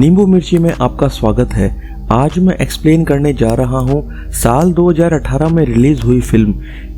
नींबू मिर्ची में आपका स्वागत है। आज मैं एक्सप्लेन करने जा रहा हूँ साल 2018 में रिलीज हुई फिल्म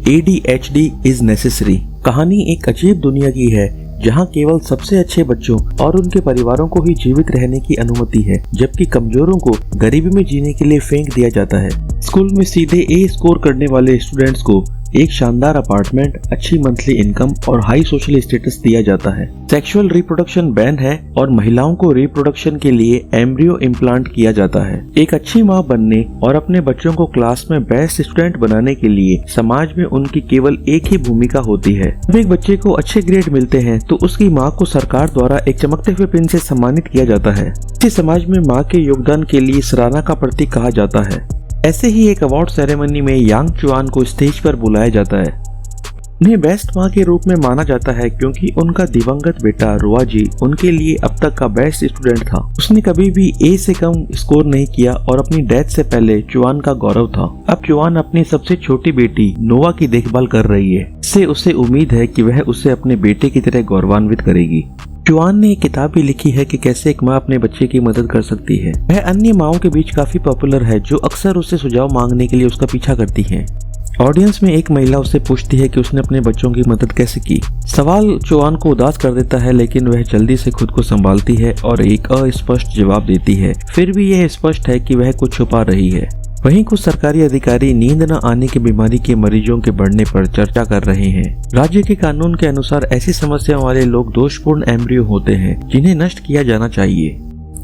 ADHD इज नेसेसरी। कहानी एक अजीब दुनिया की है जहाँ केवल सबसे अच्छे बच्चों और उनके परिवारों को ही जीवित रहने की अनुमति है, जबकि कमजोरों को गरीबी में जीने के लिए फेंक दिया जाता है। स्कूल में सीधे A स्कोर करने वाले स्टूडेंट्स को एक शानदार अपार्टमेंट, अच्छी मंथली इनकम और हाई सोशल स्टेटस दिया जाता है। सेक्सुअल रिप्रोडक्शन बैन है और महिलाओं को रिप्रोडक्शन के लिए एम्ब्रियो इम्प्लांट किया जाता है। एक अच्छी माँ बनने और अपने बच्चों को क्लास में बेस्ट स्टूडेंट बनाने के लिए समाज में उनकी केवल एक ही भूमिका होती है। जब एक बच्चे को अच्छे ग्रेड मिलते हैं तो उसकी माँ को सरकार द्वारा एक चमकते हुए पिन से सम्मानित किया जाता है। इस समाज में माँ के योगदान के लिए सराहना का प्रतीक कहा जाता है। ऐसे ही एक अवार्ड सेरेमनी में यांग चुआन को स्टेज पर बुलाया जाता है। उन्हें बेस्ट माँ के रूप में माना जाता है क्योंकि उनका दिवंगत बेटा रुआजी उनके लिए अब तक का बेस्ट स्टूडेंट था। उसने कभी भी A से कम स्कोर नहीं किया और अपनी डेथ से पहले चुआन का गौरव था। अब चुआन अपनी सबसे छोटी बेटी नोवा की देखभाल कर रही है। इससे उसे उम्मीद है कि वह उसे अपने बेटे की तरह गौरवान्वित करेगी। चुआन ने एक किताब भी लिखी है कि कैसे एक माँ अपने बच्चे की मदद कर सकती है। वह अन्य माँओं के बीच काफी पॉपुलर है जो अक्सर उससे सुझाव मांगने के लिए उसका पीछा करती हैं। ऑडियंस में एक महिला उससे पूछती है कि उसने अपने बच्चों की मदद कैसे की। सवाल चुआन को उदास कर देता है, लेकिन वह जल्दी से खुद को संभालती है और एक अस्पष्ट जवाब देती है। फिर भी यह स्पष्ट है कि वह कुछ छुपा रही है। वहीं कुछ सरकारी अधिकारी नींद न आने की बीमारी के मरीजों के बढ़ने पर चर्चा कर रहे हैं। राज्य के कानून के अनुसार ऐसी समस्याओं वाले लोग दोषपूर्ण एम्ब्रियो होते हैं जिन्हें नष्ट किया जाना चाहिए।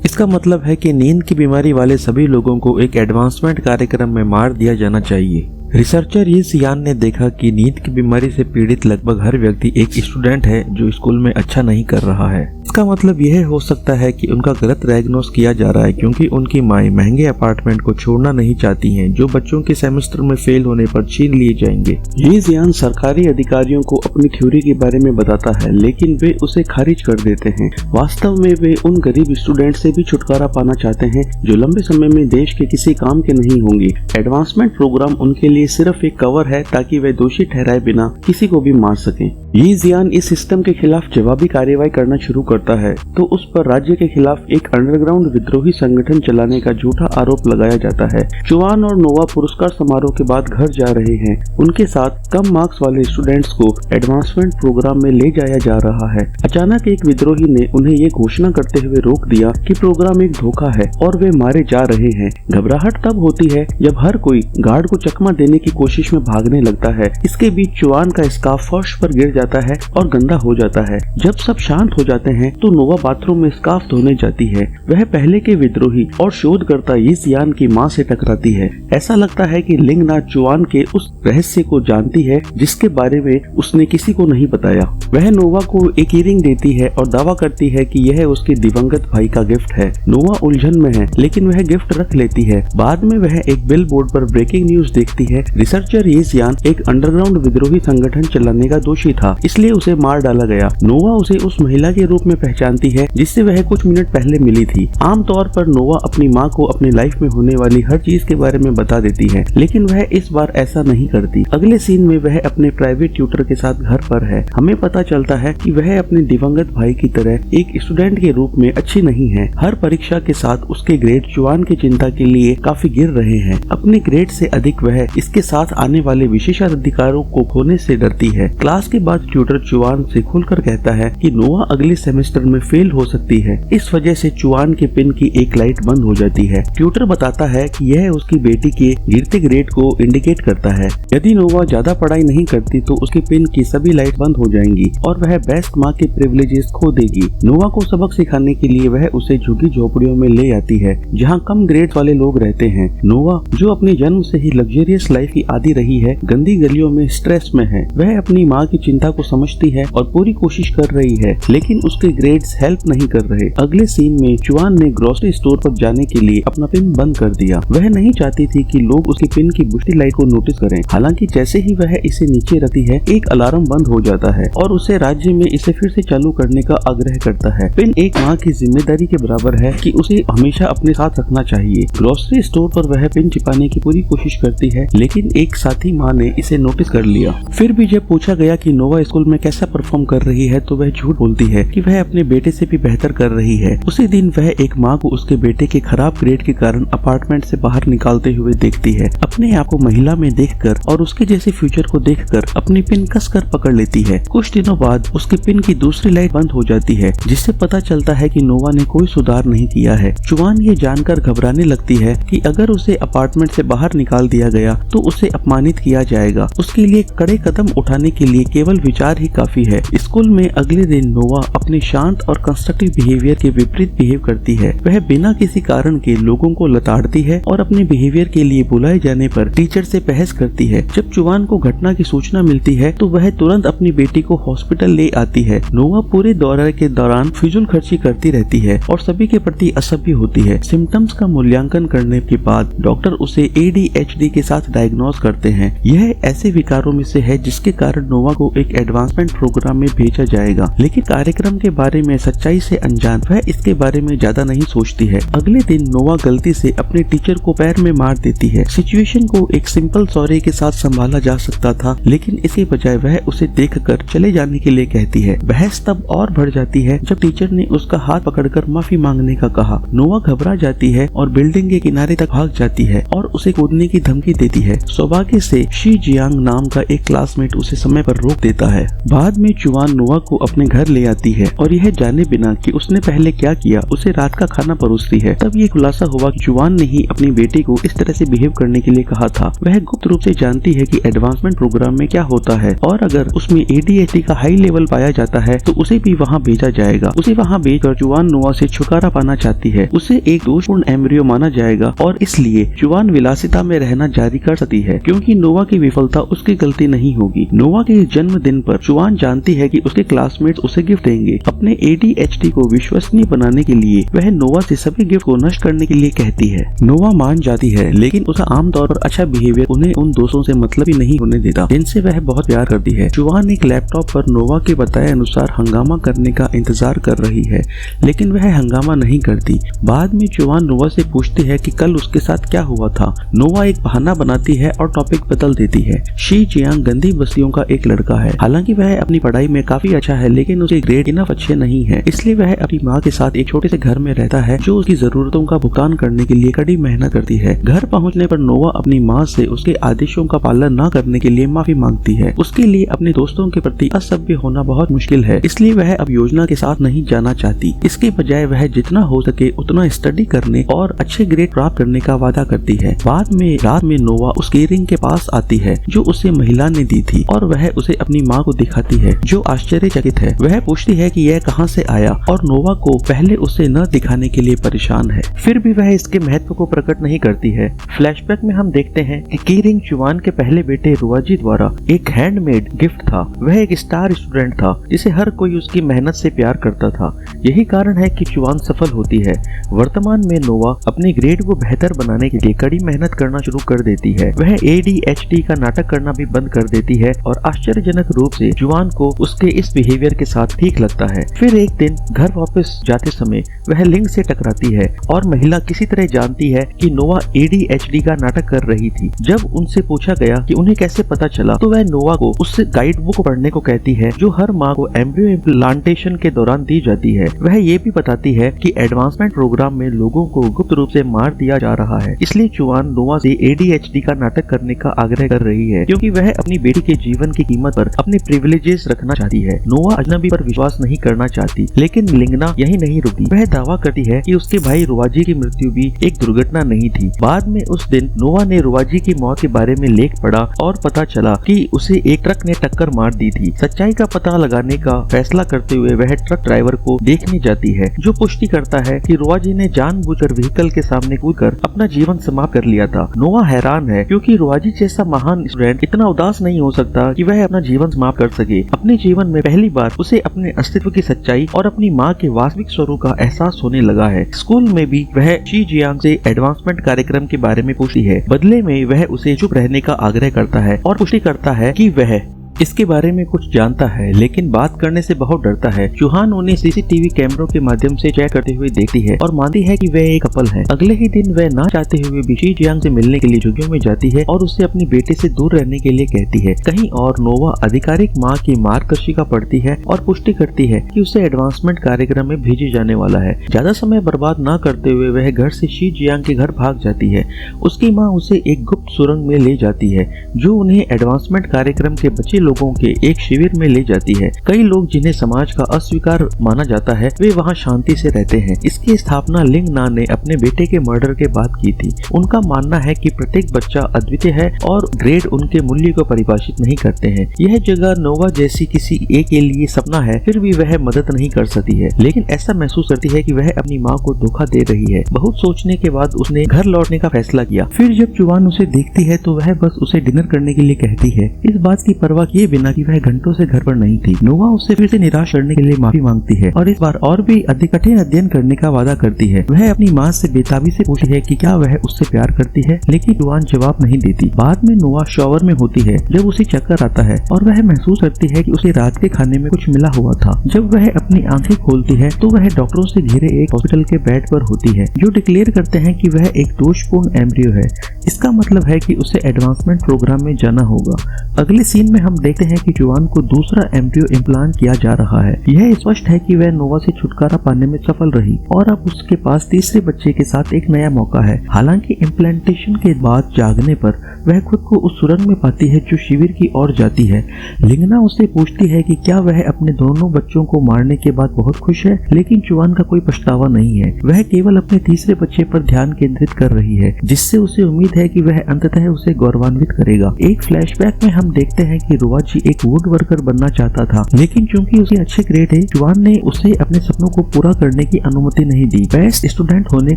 इसका मतलब है कि नींद की बीमारी वाले सभी लोगों को एक एडवांसमेंट कार्यक्रम में मार दिया जाना चाहिए। रिसर्चर यी सियान ने देखा कि नींद की बीमारी से पीड़ित लगभग हर व्यक्ति एक स्टूडेंट है जो स्कूल में अच्छा नहीं कर रहा है। इसका मतलब यह हो सकता है कि उनका गलत डायग्नोस किया जा रहा है क्योंकि उनकी माएं महंगे अपार्टमेंट को छोड़ना नहीं चाहती हैं जो बच्चों के सेमेस्टर में फेल होने पर छीन लिए जाएंगे। यी सियान सरकारी अधिकारियों को अपनी थ्योरी के बारे में बताता है, लेकिन वे उसे खारिज कर देते हैं। वास्तव में वे उन गरीब स्टूडेंट से भी छुटकारा पाना चाहते हैं जो लंबे समय में देश के किसी काम के नहीं होंगे। एडवांसमेंट प्रोग्राम उनके लिए सिर्फ एक कवर है ताकि वे दोषी ठहराए बिना किसी को भी मार सकें। यी सियान इस सिस्टम के खिलाफ जवाबी कार्रवाई करना शुरू करता है तो उस पर राज्य के खिलाफ एक अंडरग्राउंड विद्रोही संगठन चलाने का झूठा आरोप लगाया जाता है। चुआन और नोवा पुरस्कार समारोह के बाद घर जा रहे हैं। उनके साथ कम मार्क्स वाले स्टूडेंट्स को एडवांसमेंट प्रोग्राम में ले जाया जा रहा है। अचानक एक विद्रोही ने उन्हें ये घोषणा करते हुए रोक दिया कि प्रोग्राम एक धोखा है और वे मारे जा रहे हैं। घबराहट तब होती है जब हर कोई गार्ड को चकमा देने की कोशिश में भागने लगता है। इसके बीच चुआन का स्कार्फ फर्श पर गिर जाता है और गंदा हो जाता है। जब सब शांत हो जाते हैं तो नोवा बाथरूम में स्कार्फ धोने जाती है। वह पहले के विद्रोही और शोधकर्ता यी सियान की मां से टकराती है। ऐसा लगता है कि लिंगना चुआन के उस रहस्य को जानती है जिसके बारे में उसने किसी को नहीं बताया। वह नोवा को एक ईयरिंग देती है और दावा करती है कि यह उसके दिवंगत भाई का गिफ्ट है। नोवा उलझन में है लेकिन वह गिफ्ट रख लेती है। बाद में वह एक बिल बोर्ड पर ब्रेकिंग न्यूज देखती है। रिसर्चर यी सियान एक अंडरग्राउंड विद्रोही संगठन चलाने का दोषी था, इसलिए उसे मार डाला गया। नोवा उसे उस महिला के रूप में पहचानती है जिससे वह कुछ मिनट पहले मिली थी। आमतौर पर नोवा अपनी माँ को अपनी लाइफ में होने वाली हर चीज के बारे में बता देती है, लेकिन वह इस बार ऐसा नहीं करती। अगले सीन में वह अपने प्राइवेट ट्यूटर के साथ घर पर है। हमें पता चलता है कि वह अपने दिवंगत भाई की तरह एक स्टूडेंट के रूप में अच्छी नहीं है। हर परीक्षा के साथ उसके ग्रेड चुआन की चिंता के लिए काफी गिर रहे हैं। अपने ग्रेड से अधिक वह इसके साथ आने वाले विशेषाधिकारों को खोने से डरती है। क्लास के बाद ट्यूटर चुआन से खुलकर कहता है कि नोवा अगले सेमेस्टर में फेल हो सकती है। इस वजह से चुआन के पिन की एक लाइट बंद हो जाती है। ट्यूटर बताता है कि यह उसकी बेटी के गिरते ग्रेड को इंडिकेट करता है। यदि नोवा ज्यादा पढ़ाई नहीं करती तो उसके पिन की सभी लाइट बंद हो जाएंगी और वह बेस्ट माँ के प्रिविलेजेस खो देगी। नोवा को सबक सिखाने के लिए वह उसे झुग्गी झोपड़ियों में ले आती है जहाँ कम ग्रेड वाले लोग रहते हैं। नोवा जो अपने जन्म से ही लग्जरियस लाइफ की आदी रही है, गंदी गलियों में स्ट्रेस में है। वह अपनी माँ की चिंता को समझती है और पूरी कोशिश कर रही है, लेकिन उसके ग्रेड्स हेल्प नहीं कर रहे। अगले सीन में चुआन ने ग्रोसरी स्टोर पर जाने के लिए अपना पिन बंद कर दिया। वह नहीं चाहती थी कि लोग उसके पिन की बुझती लाइट को नोटिस करें। हालांकि जैसे ही वह इसे नीचे रखती है एक अलार्म बंद हो जाता है और उसे राज्य में इसे फिर से चालू करने का आग्रह करता है। पिन एक माँ की जिम्मेदारी के बराबर है कि उसे हमेशा अपने साथ रखना चाहिए। ग्रोसरी स्टोर पर वह पिन छिपाने की पूरी कोशिश करती है, लेकिन एक साथी माँ ने इसे नोटिस कर लिया। फिर भी जब पूछा गया कि नोवा स्कूल में कैसा परफॉर्म कर रही है तो वह झूठ बोलती है कि वह अपने बेटे से भी बेहतर कर रही है। उसी दिन वह एक माँ को उसके बेटे के खराब ग्रेड के कारण अपार्टमेंट से बाहर निकालते हुए देखती है। अपने आप को महिला में देखकर और उसके जैसे फ्यूचर को देखकर अपनी पिन कसकर पकड़ लेती है। कुछ दिनों बाद उसके पिन की दूसरी लाइट बंद हो जाती है, जिससे पता चलता है कि नोवा ने कोई सुधार नहीं किया है। जुआन ये जानकर घबराने लगती है कि अगर उसे अपार्टमेंट से बाहर निकाल दिया गया तो उसे अपमानित किया जाएगा। उसके लिए कड़े कदम उठाने के लिए केवल विचार ही काफी है। स्कूल में अगले दिन नोवा अपने शांत और कंस्ट्रक्टिव बिहेवियर के विपरीत बिहेव करती है। वह बिना किसी कारण के लोगों को लताड़ती है और अपने बिहेवियर के लिए बुलाए जाने पर टीचर से बहस करती है। जब जुआन को घटना की सूचना मिलती है तो वह तुरंत अपनी बेटी को हॉस्पिटल ले आती है। नोवा पूरे दौरे के दौरान फिजूल खर्ची करती रहती है और सभी के प्रति असभ्य होती है। सिम्टम्स का मूल्यांकन करने के बाद डॉक्टर उसे ADHD के साथ डायग्नोज करते हैं। यह ऐसे विकारों में से है जिसके कारण नोवा को एक एडवांसमेंट प्रोग्राम में भेजा जाएगा, लेकिन कार्यक्रम के बारे में सच्चाई से अनजान वह इसके बारे में ज्यादा नहीं सोचती है। अगले दिन नोवा गलती से अपने टीचर को पैर में मार देती है। सिचुएशन को एक सिंपल सॉरी के साथ संभाला जा सकता था, लेकिन इसके बजाय वह उसे देखकर चले जाने के लिए कहती है। बहस तब और बढ़ जाती है जब टीचर ने उसका हाथ पकड़कर माफी मांगने का कहा। नोवा घबरा जाती है और बिल्डिंग के किनारे तक भाग जाती है और उसे कूदने की धमकी देती है। सौभाग्य से शी जियांग नाम का एक क्लासमेट उसे समय पर रोक देता है। बाद में जुआन नोवा को अपने घर ले आती है और यह जाने बिना कि उसने पहले क्या किया उसे रात का खाना परोसती है। तब ये खुलासा हुआ कि जुआन ने ही अपनी बेटी को इस तरह से बिहेव करने के लिए कहा था। वह गुप्त रूप से जानती है कि एडवांसमेंट प्रोग्राम में क्या होता है और अगर उसमें ADHD का हाई लेवल पाया जाता है तो उसे भी वहाँ भेजा जाएगा। उसे वहाँ भेजकर जुआन नोवा से छुटकारा पाना चाहती है। उसे एक दोषपूर्ण एम्ब्रियो माना जाएगा और इसलिए जुआन विलासिता में रहना जारी कर सकती है, क्योंकि नोवा की विफलता उसकी गलती नहीं होगी। नोवा के जन्मदिन पर जुआन जानती है कि उसके क्लासमेट्स उसे गिफ्ट देंगे। अपने ADHD को विश्वसनीय बनाने के लिए वह नोवा से सभी गिफ्ट को नष्ट करने के लिए कहती है। नोवा मान जाती है, लेकिन उसका आमतौर पर अच्छा बिहेवियर उन्हें उन दोस्तों से मतलब ही नहीं होने देता जिनसे वह बहुत प्यार करती है। जुआन एक लैपटॉप पर नोवा के बताए अनुसार हंगामा करने का इंतजार कर रही है, लेकिन वह हंगामा नहीं करती। बाद में जुआन नोवा से पूछती है कि कल उसके साथ क्या हुआ था। नोवा एक बहाना बनाती है और टॉपिक बदल देती है। शी जियांग गंदी बस्तियों का एक लड़का है। हालांकि वह अपनी पढ़ाई में काफी अच्छा है, लेकिन उसके ग्रेड इनफ अच्छे नहीं है, इसलिए वह अपनी माँ के साथ एक छोटे से घर में रहता है जो उसकी जरूरतों का भुगतान करने के लिए कड़ी मेहनत करती है। घर पहुँचने पर नोवा अपनी माँ से उसके आदेशों का पालन न करने के लिए माफी मांगती है। उसके लिए अपने दोस्तों के प्रति असभ्य होना बहुत मुश्किल है, इसलिए वह अब योजना के साथ नहीं जाना चाहती। इसके बजाय वह जितना हो सके उतना स्टडी करने और अच्छे ग्रेड प्राप्त करने का वादा करती है। बाद में रात में नोवा उस केयरिंग के पास आती है जो उसे महिला ने दी थी और वह उसे अपनी माँ को दिखाती है, जो आश्चर्यचकित है। वह पूछती है कि यह कहाँ से आया और नोवा को पहले उसे न दिखाने के लिए परेशान है। फिर भी वह इसके महत्व को प्रकट नहीं करती है। फ्लैशबैक में हम देखते हैं कि केयरिंग जुआन के पहले बेटे रुआजी द्वारा एक हैंडमेड गिफ्ट था। वह एक स्टार स्टूडेंट था जिसे हर कोई उसकी मेहनत से प्यार करता था। यही कारण है कि जुआन सफल होती है। वर्तमान में नोवा अपने ग्रेड को बेहतर बनाने के लिए कड़ी मेहनत करना शुरू कर देती है। वह ADHD का नाटक करना भी बंद कर देती है और आश्चर्यजनक रूप से जुआन को उसके इस बिहेवियर के साथ ठीक लगता है। फिर एक दिन घर वापस जाते समय वह लिंग से टकराती है और महिला किसी तरह जानती है कि नोवा ADHD का नाटक कर रही थी। जब उनसे पूछा गया कि उन्हें कैसे पता चला तो वह नोवा को उससे गाइड बुक पढ़ने को कहती है जो हर माँ को एम्ब्रियो इम्प्लांटेशन के दौरान दी जाती है। वह ये भी बताती है कि एडवांसमेंट प्रोग्राम में लोगों को गुप्त रूप से मार दिया जा रहा है, इसलिए जुआन नोवा से ADHD का नाटक करने का आग्रह कर रही है, क्योंकि वह अपनी बेटी के जीवन की कीमत पर अपने प्रिविलेजेस रखना चाहती है। नोवा अजनबी पर विश्वास नहीं करना चाहती, लेकिन लिंगना यही नहीं रुकी। वह दावा करती है कि उसके भाई रुआजी की मृत्यु भी एक दुर्घटना नहीं थी। बाद में उस दिन नोवा ने रुआजी की मौत के बारे में लेख पढ़ा और पता चला कि उसे एक ट्रक ने टक्कर मार दी थी। सच्चाई का पता लगाने का फैसला करते हुए वह ट्रक ड्राइवर को देखने जाती है, जो पुष्टि करता है कि रुआजी ने जानबूझकर व्हीकल के सामने कूदकर अपना जीवन समाप्त कर लिया था। नोवा हैरान है क्योंकि रुआजी जैसा महान स्टूडेंट इतना उदास नहीं हो सकता कि वह अपना जीवन समाप्त कर सके। अपने जीवन में पहली बार उसे अपने अस्तित्व की सच्चाई और अपनी माँ के वास्तविक स्वरूप का एहसास होने लगा है। स्कूल में भी वह शी जियांग से एडवांसमेंट कार्यक्रम के बारे में पूछती है। बदले में वह उसे चुप रहने का आग्रह करता है और पुष्टि करता है कि वह इसके बारे में कुछ जानता है लेकिन बात करने से बहुत डरता है। चौहान उन्हें सीसीटीवी कैमरों के माध्यम से चेक करते हुए देखती है और मानती है कि वह एक कपल है। अगले ही दिन वह ना चाहते हुए भी शी जियांग से मिलने के लिए झुग्गियों में जाती है और उससे अपनी बेटे से दूर रहने के लिए कहती है। कहीं और नोवा आधिकारिक माँ की मार्गदर्शिका पढ़ती है और पुष्टि करती है कि उसे एडवांसमेंट कार्यक्रम में भेजे जाने वाला है। ज्यादा समय बर्बाद न करते हुए वह घर से शी जियांग के घर भाग जाती है। उसकी माँ उसे एक गुप्त सुरंग में ले जाती है जो उन्हें एडवांसमेंट कार्यक्रम के बचे लोगों के एक शिविर में ले जाती है। कई लोग जिन्हें समाज का अस्वीकार माना जाता है वे वहाँ शांति से रहते हैं। इसकी स्थापना लिंग ना ने अपने बेटे के मर्डर के बाद की थी। उनका मानना है कि प्रत्येक बच्चा अद्वितीय है और ग्रेड उनके मूल्य को परिभाषित नहीं करते हैं। यह जगह नोवा जैसी किसी एक के लिए सपना है, फिर भी वह मदद नहीं कर सकती है, लेकिन ऐसा महसूस करती है कि वह अपनी माँ को धोखा दे रही है। बहुत सोचने के बाद उसने घर लौटने का फैसला किया। फिर जब चुवान उसे देखती है तो वह बस उसे डिनर करने के लिए कहती है, इस बात की परवाह किए बिना कि वह घंटों से घर पर नहीं थी। नोवा उससे फिर से निराश करने के लिए माफी मांगती है और इस बार और भी अधिक कठिन अध्ययन करने का वादा करती है। वह अपनी माँ से बेताबी से पूछती है कि क्या वह उससे प्यार करती है, लेकिन चुवान जवाब नहीं देती। बाद में नोवा शॉवर में होती है जब उसे चक्कर आता है और वह महसूस करती है कि उसे रात के खाने में कुछ मिला हुआ था। जब वह अपनी आंखें खोलती है तो वह डॉक्टरों से घिरे एक हॉस्पिटल के बेड पर होती है जो डिक्लेयर करते हैं कि वह एक दोषपूर्ण एम्ब्रियो है। इसका मतलब है कि उसे एडवांसमेंट प्रोग्राम में जाना होगा। अगले सीन में हम देखते हैं कि चुवान को दूसरा एम्ब्रियो इम्प्लांट किया जा रहा है। यह स्पष्ट है कि वह नोवा से छुटकारा पाने में सफल रही और अब उसके पास तीसरे बच्चे के साथ एक नया मौका है। हालांकि इम्प्लांटेशन के बाद जागने पर वह खुद को उस सुरंग में पाती है जो शिविर की ओर जाती है। लिंगना उससे पूछती है कि क्या वह अपने दोनों बच्चों को मारने के बाद बहुत खुश है, लेकिन चुवान का कोई पछतावा नहीं है। वह केवल अपने तीसरे बच्चे पर ध्यान केंद्रित कर रही है, जिससे उसे उम्मीद है कि वह अंततः उसे गौरवान्वित करेगा। एक फ्लैशबैक में हम देखते हैं कि रुवाजी एक वुड वर्कर बनना चाहता था, लेकिन चूंकि उसे अच्छे ग्रेड थे, चुवान ने उसे अपने सपनों को पूरा करने की अनुमति नहीं दी। बेस्ट स्टूडेंट होने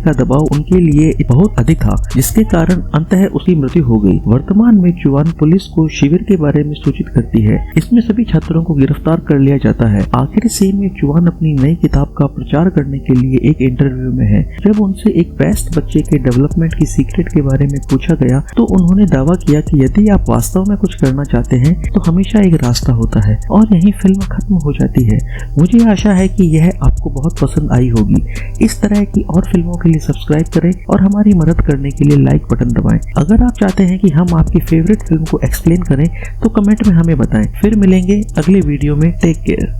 का दबाव उनके लिए बहुत अधिक था, जिसके कारण अंततः उसकी मृत्यु हो गई। वर्तमान में चुवान पुलिस को शिविर के बारे में सूचित करती है। इसमें सभी छात्रों को गिरफ्तार कर लिया जाता है। आखिरी सीन में चुवान अपनी नई किताब का प्रचार करने के लिए एक इंटरव्यू में है। जब उनसे एक बेस्ट बच्चे के डेवलपमेंट की सीक्रेट के बारे में पूछा गया तो उन्होंने दावा किया कि यदि आप वास्तव में कुछ करना चाहते हैं तो हमेशा एक रास्ता होता है, और यही फिल्म खत्म हो जाती है। मुझे आशा है कि यह आपको बहुत पसंद आई होगी। इस तरह की और फिल्मों के लिए सब्सक्राइब करें और हमारी मदद करने के लिए लाइक बटन दबाएं। अगर आप चाहते हैं कि हम आपकी फेवरेट फिल्म को एक्सप्लेन करें तो कमेंट में हमें बताएं। फिर मिलेंगे अगले वीडियो में। Take care.